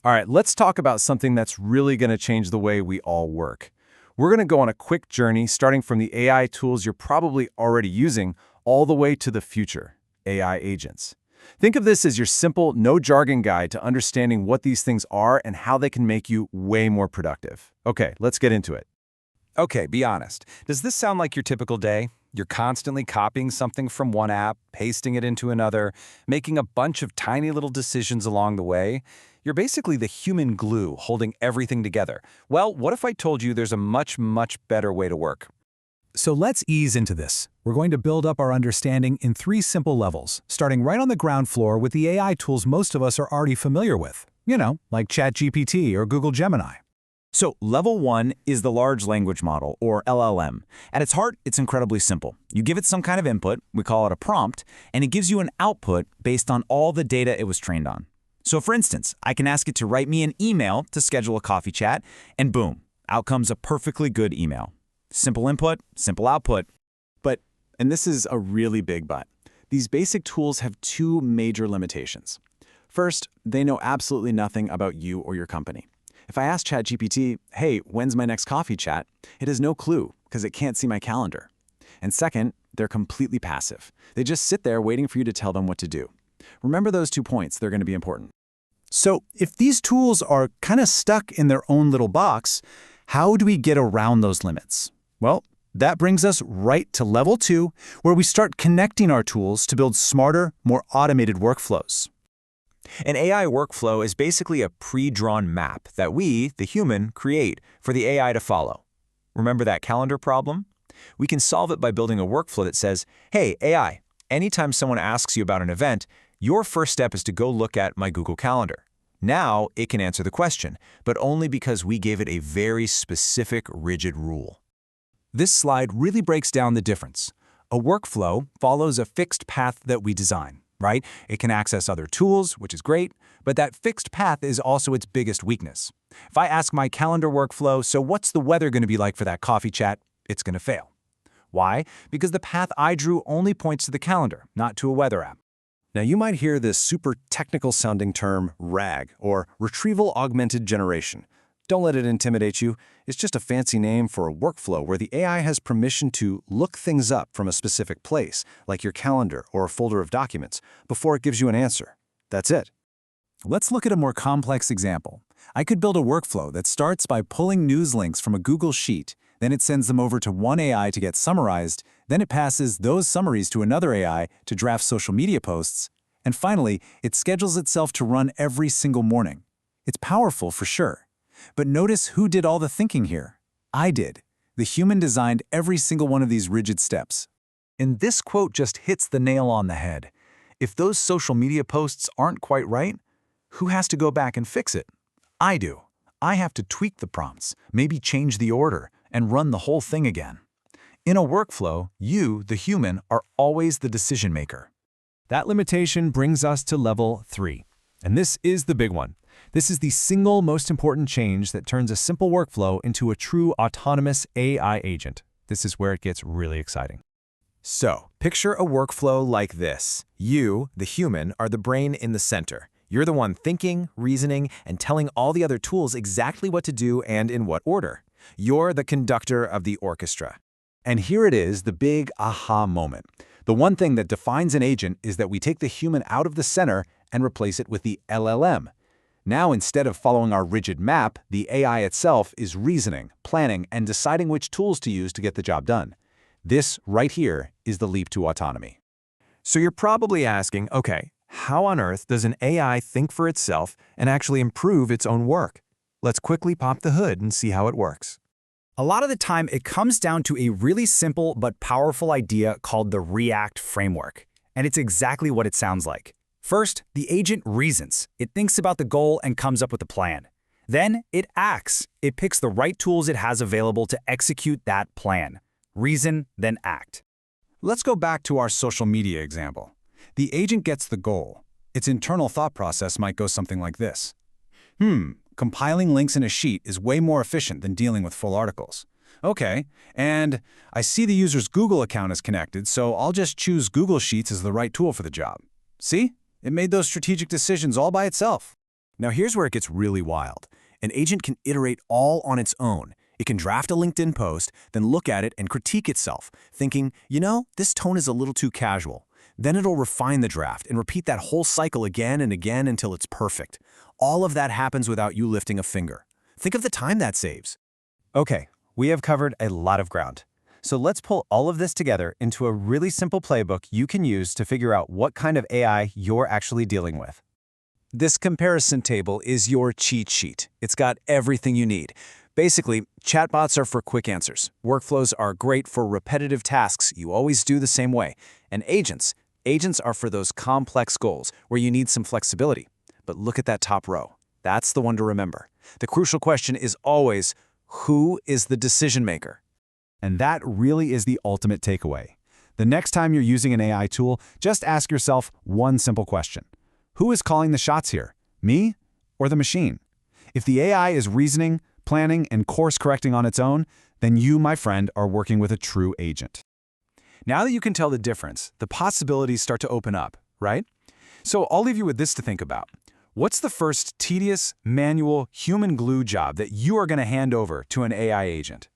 All right, let's talk about something that's really going to change the way we all work. We're going to go on a quick journey starting from the AI tools you're probably already using all the way to the future, AI agents. Think of this as your simple, no-jargon guide to understanding what these things are and how they can make you way more productive. Okay, let's get into it. Okay, be honest. Does this sound like your typical day? You're constantly copying something from one app, pasting it into another, making a bunch of tiny little decisions along the way. You're basically the human glue holding everything together. Well, what if I told you there's a much better way to work? So let's ease into this. We're going to build up our understanding in 3 simple levels, starting right on the ground floor with the AI tools most of us are already familiar with. Like ChatGPT or Google Gemini. So level 1 is the large language model, or LLM. At its heart, it's incredibly simple. You give it some kind of input, we call it a prompt, and it gives you an output based on all the data it was trained on. So for instance, I can ask it to write me an email to schedule a coffee chat, and boom, out comes a perfectly good email. Simple input, simple output. But, and this is a really big but, these basic tools have 2 major limitations. First, they know absolutely nothing about you or your company. If I ask ChatGPT, hey, when's my next coffee chat? It has no clue because it can't see my calendar. And second, they're completely passive. They just sit there waiting for you to tell them what to do. Remember those 2 points, they're going to be important. So if these tools are kind of stuck in their own little box, how do we get around those limits? Well, that brings us right to level 2, where we start connecting our tools to build smarter, more automated workflows. An AI workflow is basically a pre-drawn map that we, the human, create for the AI to follow. Remember that calendar problem? We can solve it by building a workflow that says, hey, AI, anytime someone asks you about an event, your first step is to go look at my Google Calendar. Now it can answer the question, but only because we gave it a very specific, rigid rule. This slide really breaks down the difference. A workflow follows a fixed path that we design, right? It can access other tools, which is great, but that fixed path is also its biggest weakness. If I ask my calendar workflow, so what's the weather going to be like for that coffee chat, it's going to fail. Why? Because the path I drew only points to the calendar, not to a weather app. Now, you might hear this super technical-sounding term RAG, or Retrieval Augmented Generation. Don't let it intimidate you. It's just a fancy name for a workflow where the AI has permission to look things up from a specific place, like your calendar or a folder of documents, before it gives you an answer. That's it. Let's look at a more complex example. I could build a workflow that starts by pulling news links from a Google Sheet, then it sends them over to one AI to get summarized, then it passes those summaries to another AI to draft social media posts, and finally, it schedules itself to run every single morning. It's powerful for sure. But notice who did all the thinking here. I did. The human designed every single one of these rigid steps. And this quote just hits the nail on the head. If those social media posts aren't quite right, who has to go back and fix it? I do. I have to tweak the prompts, maybe change the order, and run the whole thing again. In a workflow, you, the human, are always the decision maker. That limitation brings us to level 3. And this is the big one. This is the single most important change that turns a simple workflow into a true autonomous AI agent. This is where it gets really exciting. So, picture a workflow like this. You, the human, are the brain in the center. You're the one thinking, reasoning, and telling all the other tools exactly what to do and in what order. You're the conductor of the orchestra. And here it is, the big aha moment. The one thing that defines an agent is that we take the human out of the center and replace it with the LLM. Now, instead of following our rigid map, the AI itself is reasoning, planning, and deciding which tools to use to get the job done. This, right here, is the leap to autonomy. So you're probably asking, okay, how on earth does an AI think for itself and actually improve its own work? Let's quickly pop the hood and see how it works. A lot of the time, it comes down to a really simple but powerful idea called the REACT framework. And it's exactly what it sounds like. First, the agent reasons. It thinks about the goal and comes up with a plan. Then, it acts. It picks the right tools it has available to execute that plan. Reason, then act. Let's go back to our social media example. The agent gets the goal. Its internal thought process might go something like this. Compiling links in a sheet is way more efficient than dealing with full articles. Okay, and I see the user's Google account is connected, so I'll just choose Google Sheets as the right tool for the job. See? It made those strategic decisions all by itself. Now here's where it gets really wild. An agent can iterate all on its own. It can draft a LinkedIn post, then look at it and critique itself, thinking, this tone is a little too casual. Then it'll refine the draft and repeat that whole cycle again and again until it's perfect. All of that happens without you lifting a finger. Think of the time that saves. Okay, we have covered a lot of ground. So let's pull all of this together into a really simple playbook you can use to figure out what kind of AI you're actually dealing with. This comparison table is your cheat sheet. It's got everything you need. Basically, chatbots are for quick answers. Workflows are great for repetitive tasks you always do the same way. And agents are for those complex goals where you need some flexibility. But look at that top row. That's the one to remember. The crucial question is always, who is the decision maker? And that really is the ultimate takeaway. The next time you're using an AI tool, just ask yourself one simple question. Who is calling the shots here? Me or the machine? If the AI is reasoning, planning, and course-correcting on its own, then you, my friend, are working with a true agent. Now that you can tell the difference, the possibilities start to open up, right? So I'll leave you with this to think about. What's the first tedious, manual, human glue job that you are going to hand over to an AI agent?